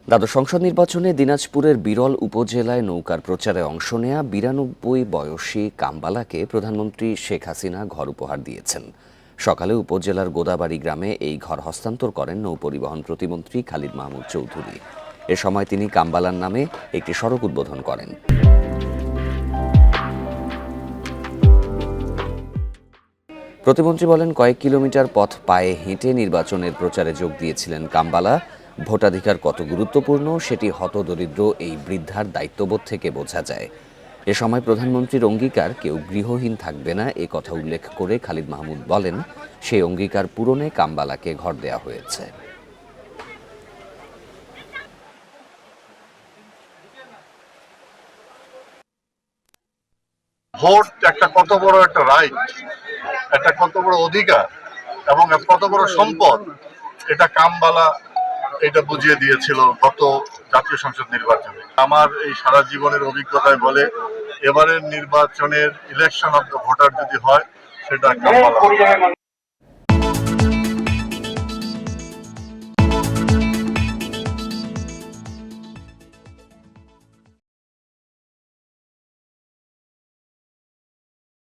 দ্বাদশ সংসদ নির্বাচনে দিনাজপুরের বিরল উপজেলায় নৌকার প্রচারে অংশ নেয়া ৯২ বয়সী কামবালাকে প্রধানমন্ত্রী শেখ হাসিনা ঘর উপহার দিয়েছেন। সকালে উপজেলার গোদাবাড়ি গ্রামে এই ঘর হস্তান্তর করেন নৌপরিবহন প্রতিমন্ত্রী খালিদ মাহমুদ চৌধুরী। এ সময় তিনি কামবালার নামে একটি সড়ক উদ্বোধন করেন। প্রতিমন্ত্রী বলেন, কয়েক কিলোমিটার পথ পায়ে হেঁটে নির্বাচনের প্রচারে যোগ দিয়েছিলেন কামবালা। ভোটাধিকার কত গুরুত্বপূর্ণ সেটি হতদরিদ্র এই বৃদ্ধার দায়িত্ববোধ থেকে বোঝা যায়। এ সময় প্রধানমন্ত্রীর অঙ্গীকার কেউ গৃহহীন থাকবে না এ কথা উল্লেখ করে খালিদ মাহমুদ বলেন, সেই অঙ্গীকার পূরণে কামবালাকে ঘর দেয়া হয়েছে। ভোট একটা কত বড় একটা রাইট, একটা কত বড় অধিকার এবং কত বড় সম্পদ, এটা কামবালা এটা বুঝিয়ে দিয়েছিল গত জাতীয় সংসদ নির্বাচনে। আমার এই সারা জীবনের অভিজ্ঞতায় বলে, এবারের নির্বাচনের ইলেকশন অফ দ্য ভোটার যদি হয় সেটা কামবালা।